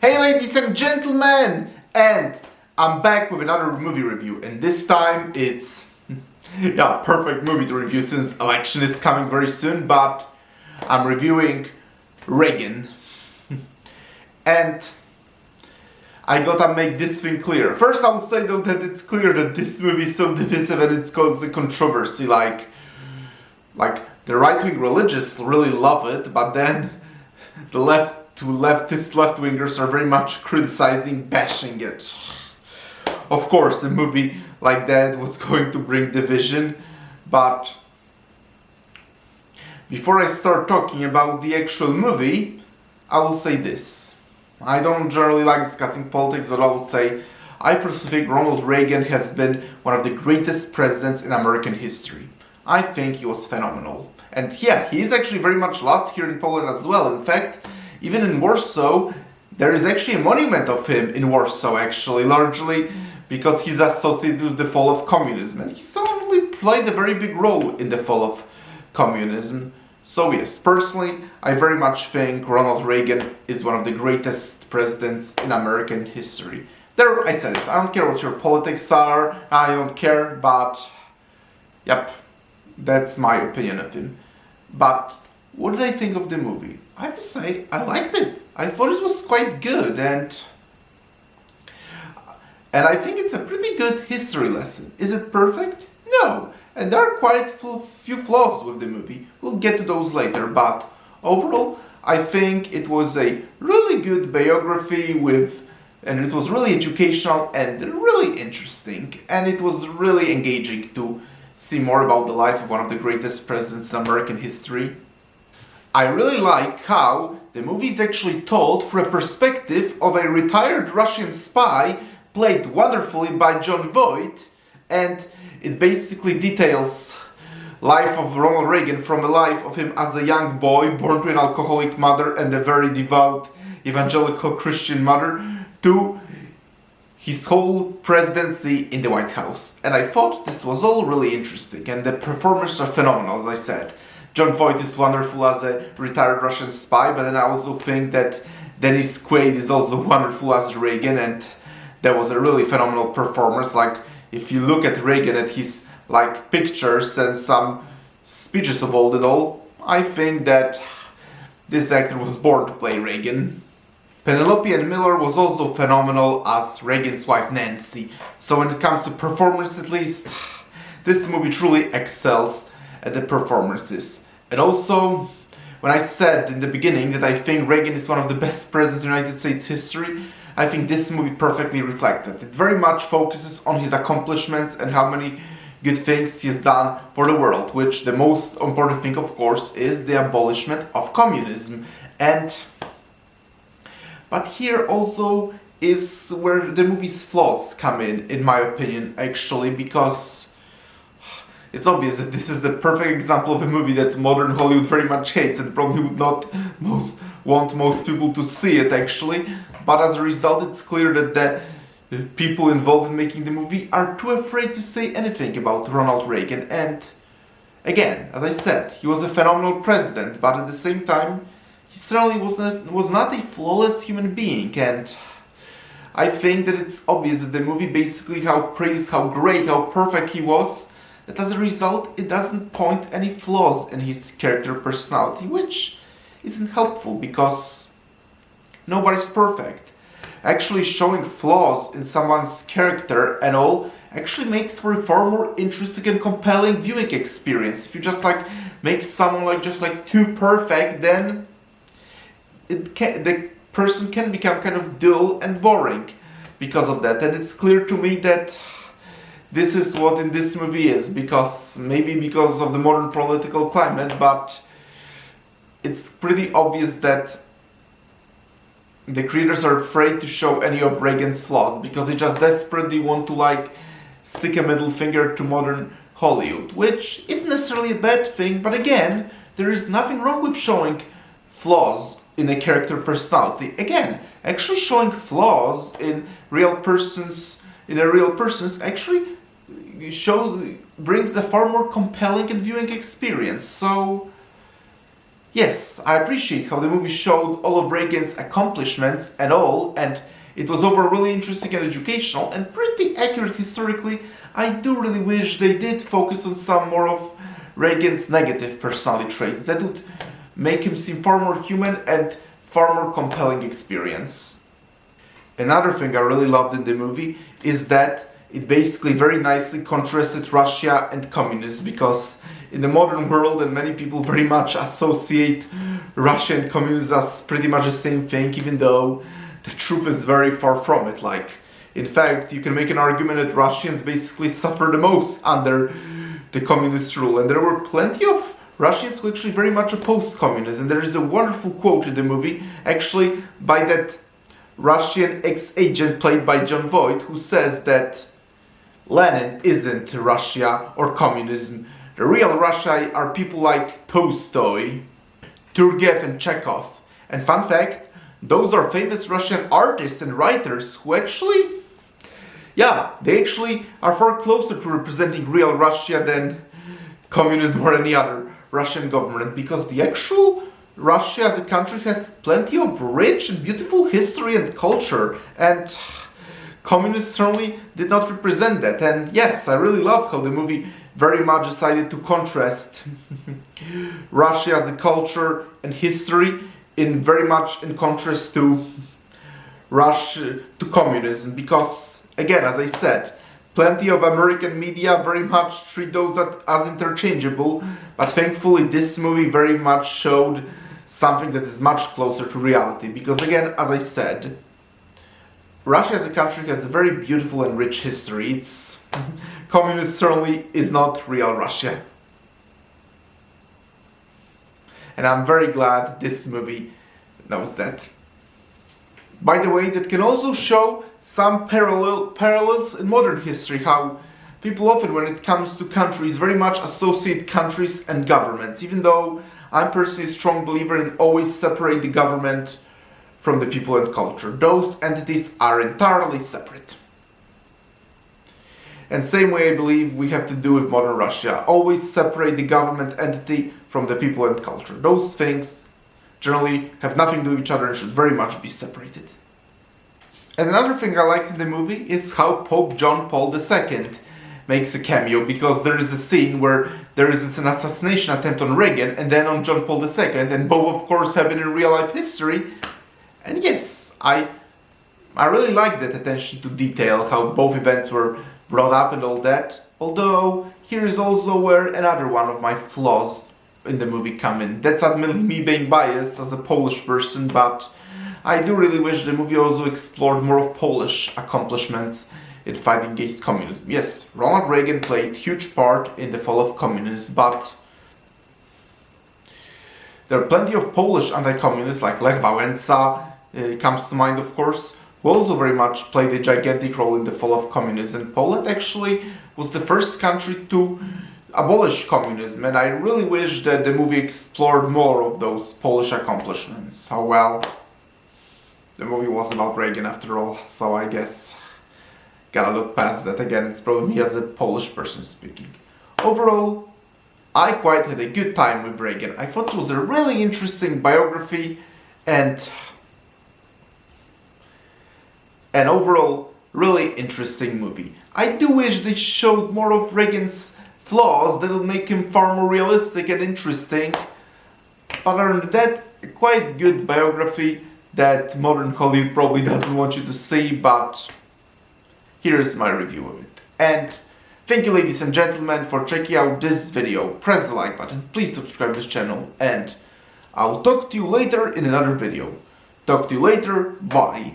Hey ladies and gentlemen, and I'm back with another movie review, and this time it's perfect movie to review since election is coming very soon, but I'm reviewing Reagan. And I gotta make this thing clear. First I will say though that it's clear that this movie is so divisive and it's caused a controversy, like the right-wing religious really love it, but then the leftist left-wingers are very much criticizing, bashing it. Of course, a movie like that was going to bring division, but before I start talking about the actual movie, I will say this. I don't generally like discussing politics, but I will say I personally think Ronald Reagan has been one of the greatest presidents in American history. I think he was phenomenal. And yeah, he is actually very much loved here in Poland as well. In fact, even in Warsaw, there is actually a monument of him in Warsaw, actually, largely because he's associated with the fall of communism. And he certainly played a very big role in the fall of communism. So yes, personally, I very much think Ronald Reagan is one of the greatest presidents in American history. There, I said it. I don't care what your politics are, I don't care, but yep, that's my opinion of him. But what did I think of the movie? I have to say, I liked it. I thought it was quite good, and I think it's a pretty good history lesson. Is it perfect? No. And there are quite few flaws with the movie. We'll get to those later, but overall, I think it was a really good biography and it was really educational and really interesting, and it was really engaging to see more about the life of one of the greatest presidents in American history. I really like how the movie is actually told from a perspective of a retired Russian spy played wonderfully by Jon Voight, and it basically details life of Ronald Reagan from a life of him as a young boy born to an alcoholic mother and a very devout evangelical Christian mother to his whole presidency in the White House. And I thought this was all really interesting, and the performances are phenomenal, as I said. Jon Voight is wonderful as a retired Russian spy, but then I also think that Dennis Quaid is also wonderful as Reagan, and that was a really phenomenal performance. Like, if you look at Reagan, at his pictures and some speeches of old and all, I think that this actor was born to play Reagan. Penelope Ann Miller was also phenomenal as Reagan's wife Nancy. So when it comes to performance, at least, this movie truly excels at the performances. And also, when I said in the beginning that I think Reagan is one of the best presidents in United States history, I think this movie perfectly reflects it. It very much focuses on his accomplishments and how many good things he has done for the world, which the most important thing, of course, is the abolishment of communism. But here also is where the movie's flaws come in my opinion, actually, because it's obvious that this is the perfect example of a movie that modern Hollywood very much hates and probably would not want most people to see it, actually. But as a result, it's clear that the people involved in making the movie are too afraid to say anything about Ronald Reagan. And again, as I said, he was a phenomenal president, but at the same time, he certainly was not a flawless human being. And I think that it's obvious that the movie basically praises how great, how perfect he was, that as a result, it doesn't point any flaws in his character personality, which isn't helpful because nobody's perfect. Actually showing flaws in someone's character and all actually makes for a far more interesting and compelling viewing experience. If you just make someone just too perfect, then the person can become kind of dull and boring because of that. And it's clear to me that this is what in this movie is, maybe because of the modern political climate, but it's pretty obvious that the creators are afraid to show any of Reagan's flaws because they just desperately want to stick a middle finger to modern Hollywood, which isn't necessarily a bad thing, but again, there is nothing wrong with showing flaws in a character personality. Again, actually showing flaws in a real person's actually brings a far more compelling and viewing experience. So yes, I appreciate how the movie showed all of Reagan's accomplishments and all, and it was overall really interesting and educational and pretty accurate historically. I do really wish they did focus on some more of Reagan's negative personality traits that would make him seem far more human and far more compelling experience. Another thing I really loved in the movie is that it basically very nicely contrasted Russia and communism, because in the modern world and many people very much associate Russia and communism as pretty much the same thing, even though the truth is very far from it. Like, in fact, you can make an argument that Russians basically suffer the most under the communist rule, and there were plenty of Russians who actually very much opposed communism. There is a wonderful quote in the movie, actually by that Russian ex-agent played by John Voight, who says that Lenin isn't Russia or communism. The real Russia are people like Tolstoy, Turgenev and Chekhov. And fun fact, those are famous Russian artists and writers who actually, they actually are far closer to representing real Russia than communism or any other Russian government, because the actual Russia as a country has plenty of rich and beautiful history and culture, and communists certainly did not represent that. And yes, I really love how the movie very much decided to contrast Russia as a culture and history in very much in contrast to Russia, to communism, because again, as I said, plenty of American media very much treat those as interchangeable, but thankfully this movie very much showed something that is much closer to reality, because again, as I said, Russia as a country has a very beautiful and rich history. It's communist certainly is not real Russia. And I'm very glad this movie knows that. By the way, that can also show some parallels in modern history, how people often, when it comes to countries, very much associate countries and governments, even though I'm personally a strong believer in always separate the government from the people and culture. Those entities are entirely separate. And same way I believe we have to do with modern Russia. Always separate the government entity from the people and culture. Those things generally have nothing to do with each other and should very much be separated. And another thing I liked in the movie is how Pope John Paul II makes a cameo, because there is a scene where there is an assassination attempt on Reagan and then on John Paul II, and both of course happen in real life history. And yes, I really like that attention to detail, how both events were brought up and all that. Although, here is also where another one of my flaws in the movie come in. That's admittedly me being biased as a Polish person, but I do really wish the movie also explored more of Polish accomplishments in fighting against communism. Yes, Ronald Reagan played a huge part in the fall of communism, but there are plenty of Polish anti-communists like Lech Wałęsa, comes to mind of course, who also very much played a gigantic role in the fall of communism. Poland actually was the first country to abolish communism, and I really wish that the movie explored more of those Polish accomplishments. Oh well, the movie was about Reagan after all, so I guess gotta look past that. Again, it's probably me as a Polish person speaking. Overall, I quite had a good time with Reagan. I thought it was a really interesting biography and an overall really interesting movie. I do wish they showed more of Reagan's flaws that will make him far more realistic and interesting, but other than that, a quite good biography that modern Hollywood probably doesn't want you to see, but here's my review of it. And thank you, ladies and gentlemen, for checking out this video. Press the like button, please subscribe to this channel, and I'll talk to you later in another video. Talk to you later, bye.